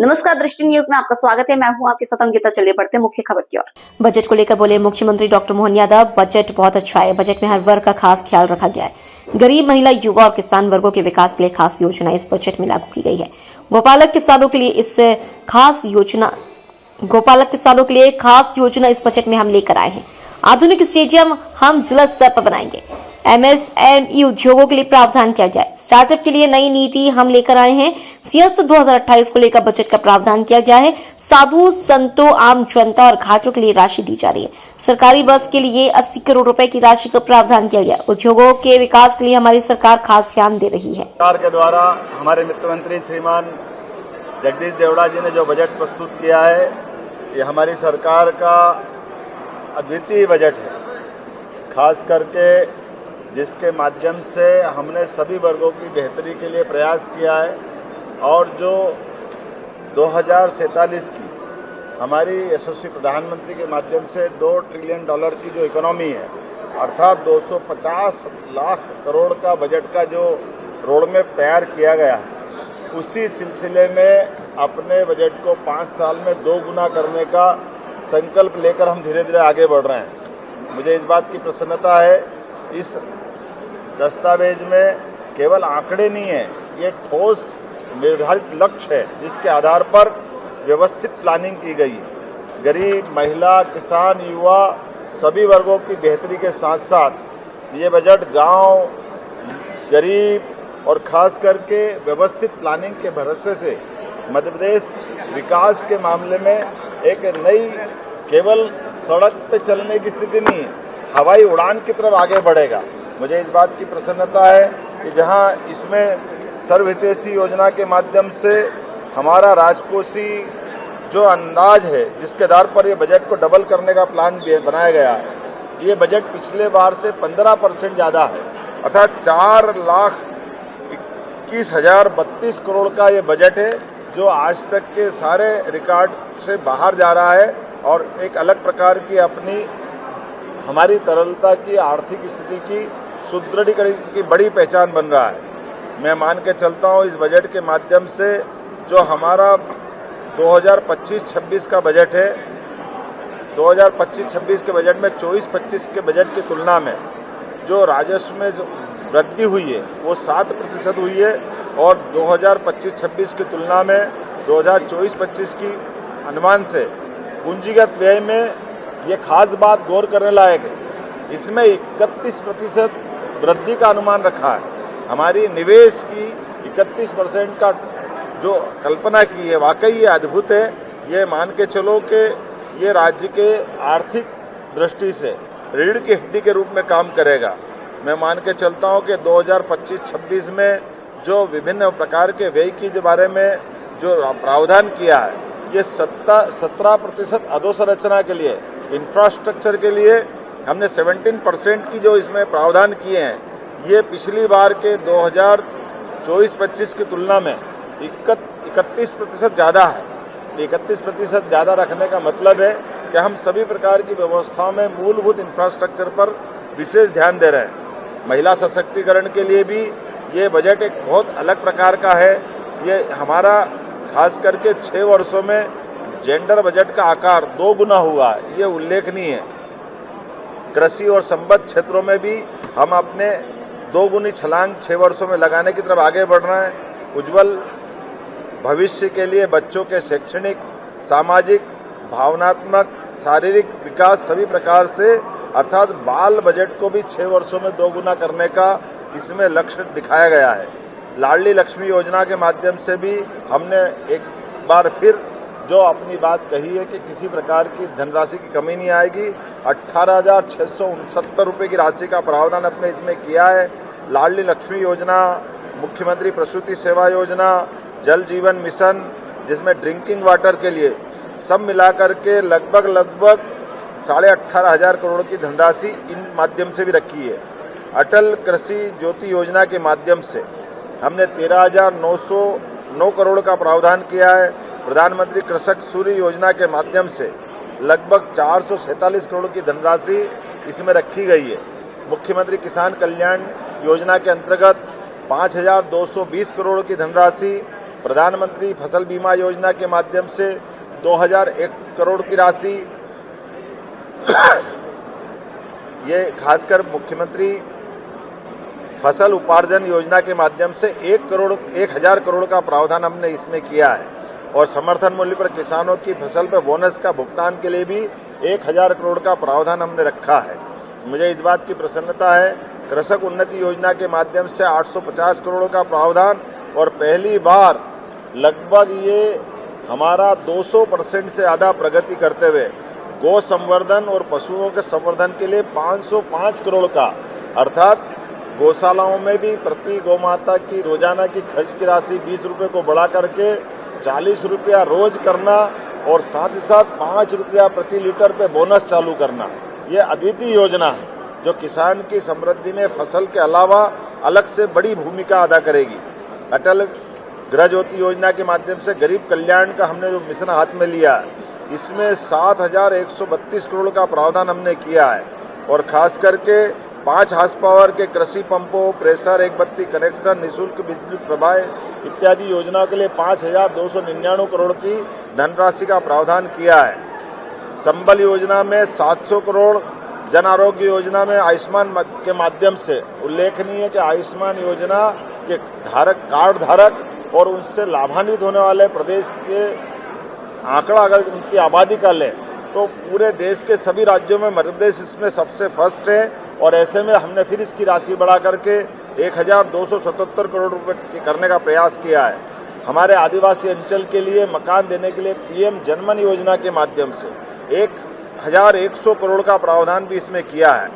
नमस्कार, दृष्टि न्यूज में आपका स्वागत है। मैं हूं आपके साथ अंकिता। चलिए बढ़ते हैं मुख्य खबर की ओर। बजट को लेकर बोले मुख्यमंत्री डॉक्टर मोहन यादव, बजट बहुत अच्छा है। बजट में हर वर्ग का खास ख्याल रखा गया है। गरीब, महिला, युवा और किसान वर्गों के विकास के लिए खास योजना इस बजट में लागू की गई है। गोपालक किसानों के लिए खास योजना इस बजट में हम लेकर आए हैं। आधुनिक स्टेडियम हम जिला स्तर पर बनाएंगे। एमएसएमई उद्योगों के लिए प्रावधान किया जाए। स्टार्टअप के लिए नई नीति हम लेकर आए हैं। सियासत 2028 को लेकर बजट का प्रावधान किया गया है। साधु संतों, आम जनता और घाटों के लिए राशि दी जा रही है। सरकारी बस के लिए 80 करोड़ रुपए की राशि का प्रावधान किया गया। उद्योगों के विकास के लिए हमारी सरकार खास ध्यान दे रही है। सरकार के द्वारा हमारे वित्त मंत्री श्रीमान जगदीश देवड़ा जी ने जो बजट प्रस्तुत किया है, ये हमारी सरकार का अद्वितीय बजट है। खास करके जिसके माध्यम से हमने सभी वर्गों की बेहतरी के लिए प्रयास किया है और जो 2047 की हमारी यशस्वी प्रधानमंत्री के माध्यम से $2 ट्रिलियन की जो इकोनॉमी है, अर्थात 250 लाख करोड़ का बजट का जो रोडमैप तैयार किया गया है, उसी सिलसिले में अपने बजट को 5 साल में 2 गुना करने का संकल्प लेकर हम धीरे धीरे आगे बढ़ रहे हैं। मुझे इस बात की प्रसन्नता है, इस दस्तावेज में केवल आंकड़े नहीं है, ये ठोस निर्धारित लक्ष्य है जिसके आधार पर व्यवस्थित प्लानिंग की गई है। गरीब, महिला, किसान, युवा सभी वर्गों की बेहतरी के साथ साथ ये बजट गांव, गरीब और खास करके व्यवस्थित प्लानिंग के भरोसे से मध्य प्रदेश विकास के मामले में एक नई, केवल सड़क पे चलने की स्थिति नहीं, हवाई उड़ान की तरफ आगे बढ़ेगा। मुझे इस बात की प्रसन्नता है कि जहां इसमें सर्वहितैषी योजना के माध्यम से हमारा राजकोषी जो अंदाज है, जिसके आधार पर ये बजट को डबल करने का प्लान बनाया गया है, ये बजट पिछले बार से 15% ज़्यादा है। अर्थात 4,21,032 करोड़ का ये बजट है जो आज तक के सारे रिकॉर्ड से बाहर जा रहा है और एक अलग प्रकार की अपनी हमारी तरलता की, आर्थिक स्थिति की सुदृढ़ीकरण की बड़ी पहचान बन रहा है। मैं मान के चलता हूँ इस बजट के माध्यम से जो हमारा 2025-26 का बजट है, 2025-26 के बजट में 24-25 के बजट की तुलना में जो राजस्व में जो वृद्धि हुई है वो 7% हुई है और 2025-26 की तुलना में 2024-25 की अनुमान से पूंजीगत व्यय में ये खास बात गौर करने लायक है। इसमें 31% वृद्धि का अनुमान रखा है। हमारी निवेश की 31% का जो कल्पना की है, वाकई ये अद्भुत है। ये मान के चलो कि ये राज्य के आर्थिक दृष्टि से रीढ़ की हड्डी के रूप में काम करेगा। मैं मान के चलता हूँ कि 2025-26 में जो विभिन्न प्रकार के व्यय के बारे में जो प्रावधान किया है, ये 17% अधोसंरचना के लिए, इंफ्रास्ट्रक्चर के लिए हमने 17% की जो इसमें प्रावधान किए हैं, ये पिछली बार के 2024-25 की तुलना में 31% ज़्यादा है। 31% ज़्यादा रखने का मतलब है कि हम सभी प्रकार की व्यवस्थाओं में मूलभूत इंफ्रास्ट्रक्चर पर विशेष ध्यान दे रहे हैं। महिला सशक्तिकरण के लिए भी ये बजट एक बहुत अलग प्रकार का है। ये हमारा खास करके 6 वर्षों में जेंडर बजट का आकार 2 गुना हुआ है, ये उल्लेखनीय है। कृषि और संबद्ध क्षेत्रों में भी हम अपने 2 गुनी छलांग 6 वर्षों में लगाने की तरफ आगे बढ़ रहे हैं। उज्जवल भविष्य के लिए बच्चों के शैक्षणिक, सामाजिक, भावनात्मक, शारीरिक विकास सभी प्रकार से, अर्थात बाल बजट को भी 6 वर्षों में 2 गुना करने का इसमें लक्ष्य दिखाया गया है। लाडली लक्ष्मी योजना के माध्यम से भी हमने एक बार फिर जो अपनी बात कही है कि किसी प्रकार की धनराशि की कमी नहीं आएगी। 18,669 रुपये की राशि का प्रावधान अपने इसमें किया है। लाडली लक्ष्मी योजना, मुख्यमंत्री प्रसूति सेवा योजना, जल जीवन मिशन, जिसमें ड्रिंकिंग वाटर के लिए सब मिलाकर के लगभग 18,500 करोड़ की धनराशि इन माध्यम से भी रखी है। अटल कृषि ज्योति योजना के माध्यम से हमने 13,909 करोड़ का प्रावधान किया है। प्रधानमंत्री कृषक सूर्य योजना के माध्यम से लगभग 447 करोड़ की धनराशि इसमें रखी गई है। मुख्यमंत्री किसान कल्याण योजना के अंतर्गत 5,220 करोड़ की धनराशि प्रधानमंत्री फसल बीमा योजना के माध्यम से 2001 करोड़ की राशि, ये खासकर मुख्यमंत्री फसल उपार्जन योजना के माध्यम से 1,000 करोड़ का प्रावधान हमने इसमें किया है और समर्थन मूल्य पर किसानों की फसल पर बोनस का भुगतान के लिए भी 1,000 करोड़ का प्रावधान हमने रखा है। मुझे इस बात की प्रसन्नता है, कृषक उन्नति योजना के माध्यम से 850 करोड़ का प्रावधान और पहली बार लगभग ये हमारा 200% से ज़्यादा प्रगति करते हुए गौ संवर्धन और पशुओं के संवर्धन के लिए 505 करोड़ का, अर्थात गौशालाओं में भी प्रति गौमाता की रोजाना की खर्च की राशि 20 रुपये को बढ़ा करके 40 रुपया रोज करना और साथ ही साथ 5 रुपया प्रति लीटर पे बोनस चालू करना। ये अद्वितीय योजना है जो किसान की समृद्धि में फसल के अलावा अलग से बड़ी भूमिका अदा करेगी। अटल गृह ज्योति योजना के माध्यम से गरीब कल्याण का हमने जो मिशन हाथ में लिया है, इसमें 7,132 करोड़ का प्रावधान हमने किया है और खास करके 5 हार्स पावर के कृषि पंपों, प्रेशर, एक बत्ती कनेक्शन, निःशुल्क बिजली प्रवाह इत्यादि योजनाओं के लिए 5,299 करोड़ की धनराशि का प्रावधान किया है। संबल योजना में 700 करोड़, जन आरोग्य योजना में आयुष्मान के माध्यम से उल्लेखनीय है कि आयुष्मान योजना के कार्ड धारक और उनसे लाभान्वित होने वाले प्रदेश के आंकड़ा अगर उनकी आबादी का लें तो पूरे देश के सभी राज्यों में मध्य प्रदेश इसमें सबसे फर्स्ट है और ऐसे में हमने फिर इसकी राशि बढ़ा करके 1,277 करोड़ रुपए करने का प्रयास किया है। हमारे आदिवासी अंचल के लिए मकान देने के लिए PM जनमन योजना के माध्यम से 1,100 करोड़ का प्रावधान भी इसमें किया है।